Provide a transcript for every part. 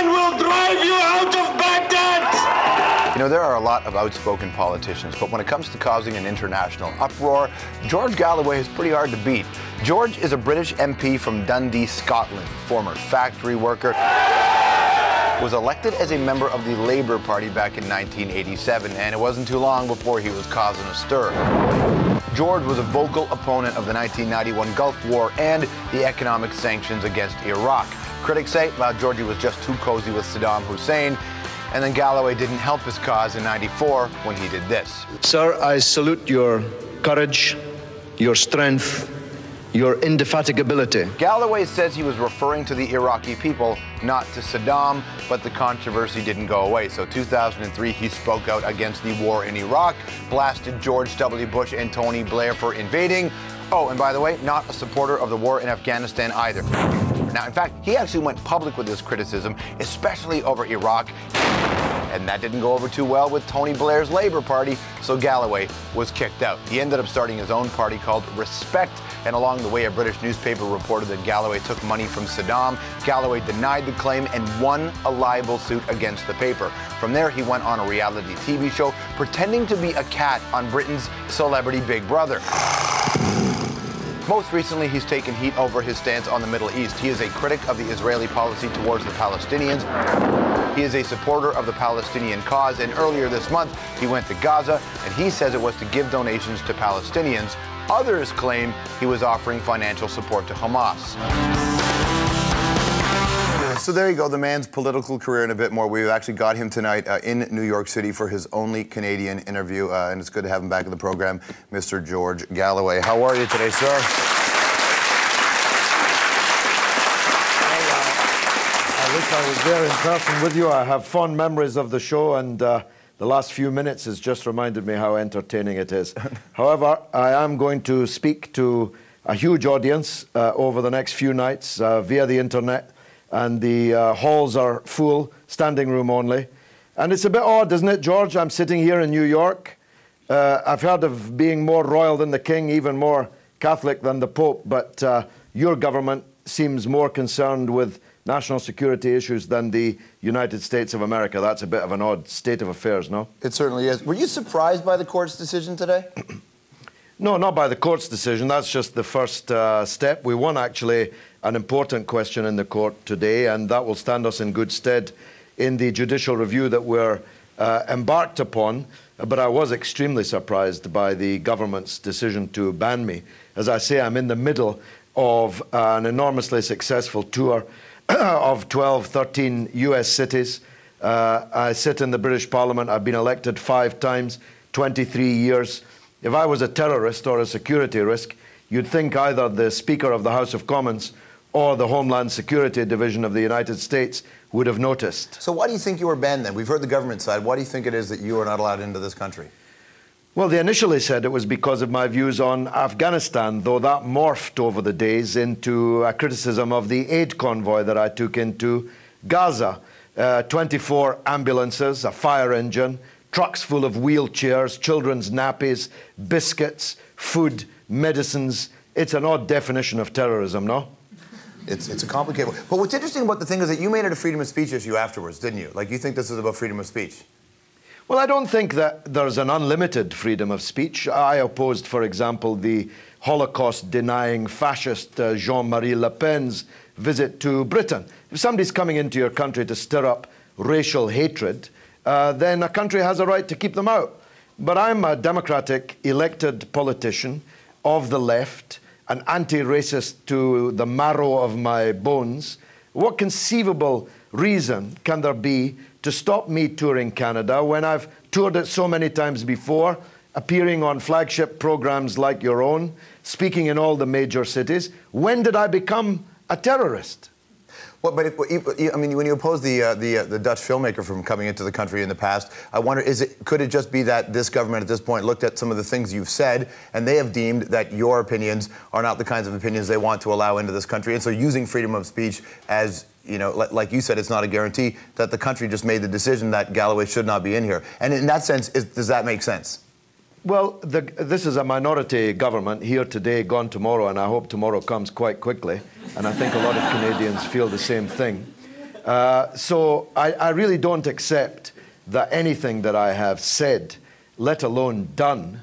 and will drive you out of Baghdad! You know, there are a lot of outspoken politicians, but when it comes to causing an international uproar, George Galloway is pretty hard to beat. George is a British MP from Dundee, Scotland, former factory worker, was elected as a member of the Labour Party back in 1987, and it wasn't too long before he was causing a stir. George was a vocal opponent of the 1991 Gulf War and the economic sanctions against Iraq. Critics say, well, Georgie was just too cozy with Saddam Hussein, and then Galloway didn't help his cause in '94 when he did this. Sir, I salute your courage, your strength, your indefatigability. Galloway says he was referring to the Iraqi people, not to Saddam, but the controversy didn't go away. So 2003, he spoke out against the war in Iraq, blasted George W. Bush and Tony Blair for invading. Oh, and by the way, not a supporter of the war in Afghanistan either. Now, in fact, he actually went public with his criticism, especially over Iraq. And that didn't go over too well with Tony Blair's Labour Party, so Galloway was kicked out. He ended up starting his own party called Respect, and along the way, a British newspaper reported that Galloway took money from Saddam. Galloway denied the claim and won a libel suit against the paper. From there, he went on a reality TV show pretending to be a cat on Britain's Celebrity Big Brother. Most recently, he's taken heat over his stance on the Middle East. He is a critic of the Israeli policy towards the Palestinians. He is a supporter of the Palestinian cause, and earlier this month, he went to Gaza, and he says it was to give donations to Palestinians. Others claim he was offering financial support to Hamas. So there you go, the man's political career and a bit more. We've actually got him tonight in New York City for his only Canadian interview, and it's good to have him back in the program, Mr. George Galloway. How are you today, sir? I wish I was there in person with you. I have fond memories of the show, and the last few minutes has just reminded me how entertaining it is. However, I am going to speak to a huge audience over the next few nights via the internet. And the halls are full, standing room only. And it's a bit odd, isn't it, George? I'm sitting here in New York. I've heard of being more royal than the king, even more Catholic than the Pope, but your government seems more concerned with national security issues than the United States of America. That's a bit of an odd state of affairs, no? It certainly is. Were you surprised by the court's decision today? No, not by the court's decision. That's just the first step. We won, actually, an important question in the court today, and that will stand us in good stead in the judicial review that we're embarked upon. But I was extremely surprised by the government's decision to ban me. As I say, I'm in the middle of an enormously successful tour of 12, 13 US cities. I sit in the British Parliament. I've been elected 5 times, 23 years. If I was a terrorist or a security risk, you'd think either the Speaker of the House of Commons or the Homeland Security Division of the United States would have noticed. So why do you think you were banned then? We've heard the government side. Why do you think it is that you are not allowed into this country? Well, they initially said it was because of my views on Afghanistan, though that morphed over the days into a criticism of the aid convoy that I took into Gaza. 24 ambulances, a fire engine, trucks full of wheelchairs, children's nappies, biscuits, food, medicines. It's an odd definition of terrorism, no? It's a complicated one. But what's interesting about the thing is that you made it a freedom of speech issue afterwards, didn't you? Like, you think this is about freedom of speech? Well, I don't think that there's an unlimited freedom of speech. I opposed, for example, the Holocaust-denying fascist Jean-Marie Le Pen's visit to Britain. If somebody's coming into your country to stir up racial hatred, then a country has a right to keep them out. But I'm a democratic elected politician of the left, an anti-racist to the marrow of my bones. What conceivable reason can there be to stop me touring Canada when I've toured it so many times before, appearing on flagship programs like your own, speaking in all the major cities? When did I become a terrorist? Well, but I mean, when you oppose the Dutch filmmaker from coming into the country in the past, I wonder, could it just be that this government at this point looked at some of the things you've said and they have deemed that your opinions are not the kinds of opinions they want to allow into this country, and so using freedom of speech as, you know, like you said, it's not a guarantee, that the country just made the decision that Galloway should not be in here. And in that sense, does that make sense? Well, this is a minority government, here today, gone tomorrow, and I hope tomorrow comes quite quickly. And I think a lot of Canadians feel the same thing. So I really don't accept that anything that I have said, let alone done,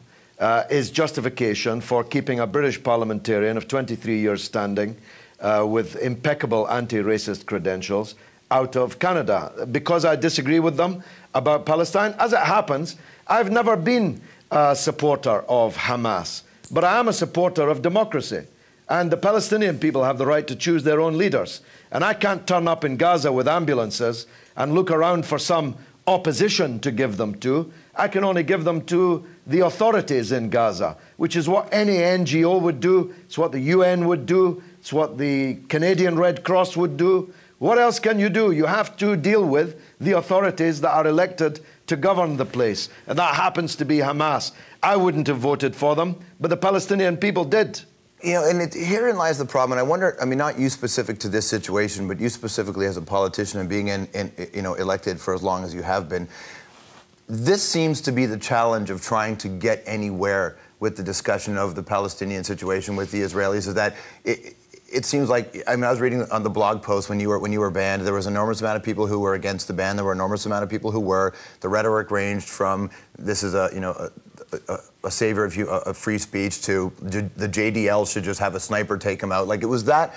is justification for keeping a British parliamentarian of 23 years standing with impeccable anti-racist credentials out of Canada. Because I disagree with them about Palestine, as it happens, I've never been a supporter of Hamas, but I am a supporter of democracy. And the Palestinian people have the right to choose their own leaders. And I can't turn up in Gaza with ambulances and look around for some opposition to give them to. I can only give them to the authorities in Gaza, which is what any NGO would do. It's what the UN would do. It's what the Canadian Red Cross would do. What else can you do? You have to deal with the authorities that are elected to govern the place. And that happens to be Hamas. I wouldn't have voted for them, but the Palestinian people did. You know, and herein lies the problem. And I wonder, I mean, not you specific to this situation, but you specifically as a politician and being elected for as long as you have been. This seems to be the challenge of trying to get anywhere with the discussion of the Palestinian situation with the Israelis, is that it seems like, I mean, I was reading on the blog post when you were banned, there was an enormous amount of people who were against the ban. There were an enormous amount of people who were. The rhetoric ranged from this is a savior of free speech to the JDL should just have a sniper take him out. Like it was that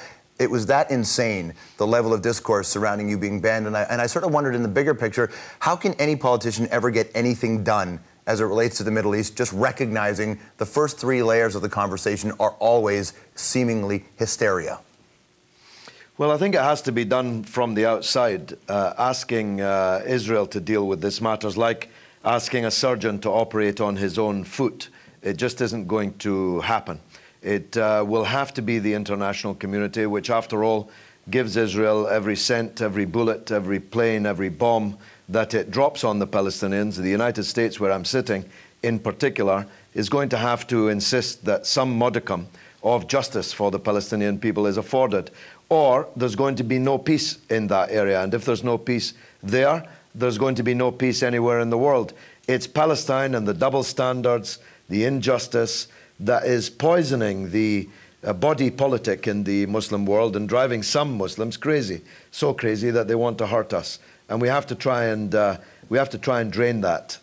insane, the level of discourse surrounding you being banned. And I sort of wondered, in the bigger picture, how can any politician ever get anything done as it relates to the Middle East, just recognizing the first three layers of the conversation are always seemingly hysteria? Well, I think it has to be done from the outside, asking Israel to deal with this matters like asking a surgeon to operate on his own foot. It just isn't going to happen. It will have to be the international community, which, after all, gives Israel every cent, every bullet, every plane, every bomb that it drops on the Palestinians. The United States, where I'm sitting, in particular, is going to have to insist that some modicum of justice for the Palestinian people is afforded, or there's going to be no peace in that area. And if there's no peace there, there's going to be no peace anywhere in the world. It's Palestine and the double standards, the injustice that is poisoning the body politic in the Muslim world and driving some Muslims crazy, so crazy that they want to hurt us. And we have to try and drain that.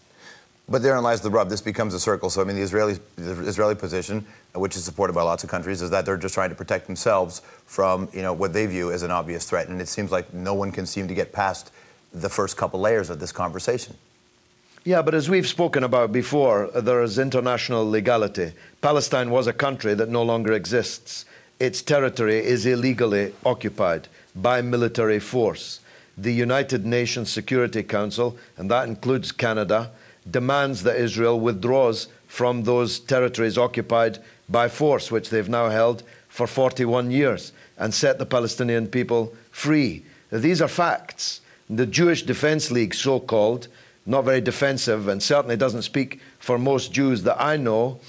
But therein lies the rub. This becomes a circle. So I mean, the Israeli position, which is supported by lots of countries, is that they're just trying to protect themselves from what they view as an obvious threat. And it seems like no one can seem to get past the first couple layers of this conversation. Yeah, but as we've spoken about before, there is international legality. Palestine was a country that no longer exists. Its territory is illegally occupied by military force. The United Nations Security Council, and that includes Canada, demands that Israel withdraws from those territories occupied by force, which they've now held for 41 years, and set the Palestinian people free. These are facts. The Jewish Defense League, so-called, not very defensive, and certainly doesn't speak for most Jews that I know,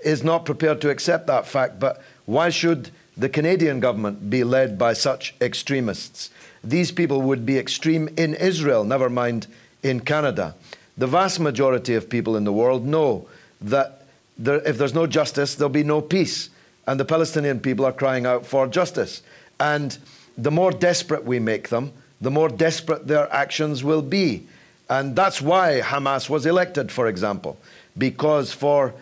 is not prepared to accept that fact. But why should the Canadian government be led by such extremists? These people would be extreme in Israel, never mind in Canada. The vast majority of people in the world know that if there's no justice, there'll be no peace. And the Palestinian people are crying out for justice. And the more desperate we make them, the more desperate their actions will be. And that's why Hamas was elected, for example, because for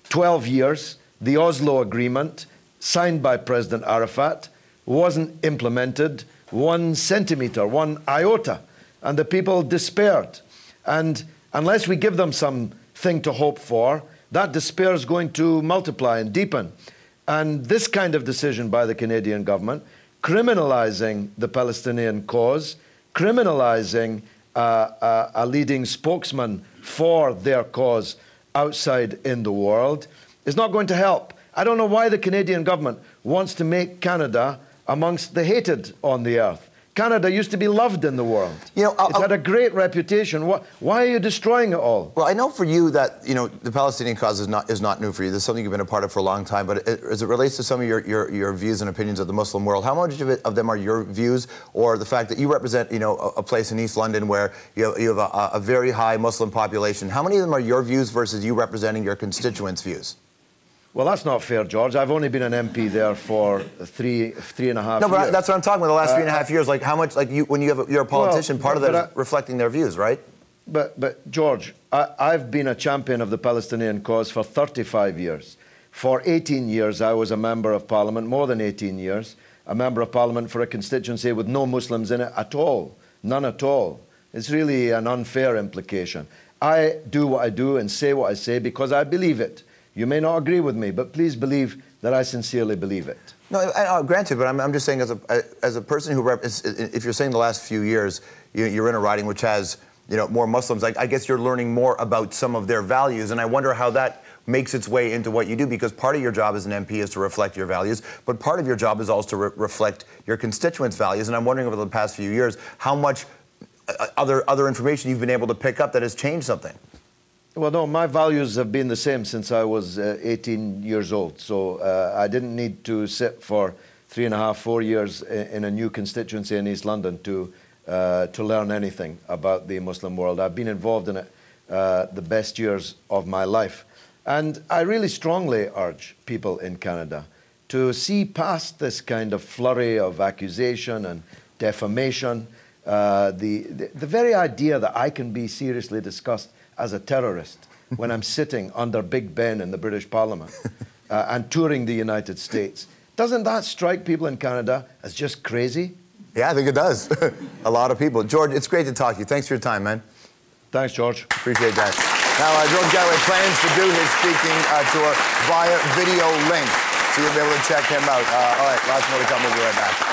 12 years, the Oslo Agreement, signed by President Arafat, wasn't implemented 1 centimeter, 1 iota, and the people despaired. And unless we give them something to hope for, that despair is going to multiply and deepen. And this kind of decision by the Canadian government, criminalizing the Palestinian cause, criminalizing a leading spokesman for their cause outside in the world, is not going to help. I don't know why the Canadian government wants to make Canada amongst the hated on the earth. Canada used to be loved in the world. It's had a great reputation. Why are you destroying it all? Well, I know for you that the Palestinian cause is not new for you. This is something you've been a part of for a long time. But as it relates to some of your views and opinions of the Muslim world, how much of them are your views, or the fact that you represent a place in East London where you have a very high Muslim population? How many of them are your views versus you representing your constituents' views? Well, that's not fair, George. I've only been an MP there for three and a half years. No, but that's what I'm talking about. The last 3.5 years, like how much, like when you're a politician, part of that is reflecting their views, right? But George, I've been a champion of the Palestinian cause for 35 years. For 18 years, I was a member of Parliament, more than 18 years, a member of Parliament for a constituency with no Muslims in it at all, none at all. It's really an unfair implication. I do what I do and say what I say because I believe it. You may not agree with me, but please believe that I sincerely believe it. No, granted, but I'm just saying as a person who if you're saying the last few years you're in a riding which has more Muslims, I guess you're learning more about some of their values, and I wonder how that makes its way into what you do, because part of your job as an MP is to reflect your values, but part of your job is also to reflect your constituents' values, and I'm wondering over the past few years how much other information you've been able to pick up that has changed something. Well, no, my values have been the same since I was 18 years old. So I didn't need to sit for 3.5, 4 years in a new constituency in East London to learn anything about the Muslim world. I've been involved in it the best years of my life. And I really strongly urge people in Canada to see past this kind of flurry of accusation and defamation. The very idea that I can be seriously discussed as a terrorist when I'm sitting under Big Ben in the British Parliament and touring the United States. Doesn't that strike people in Canada as just crazy? Yeah, I think it does. A lot of people. George, it's great to talk to you. Thanks for your time, man. Thanks, George. Appreciate that. Now, George Galloway plans to do his speaking tour via video link, so you'll be able to check him out. All right, lots more to come. We'll be right back.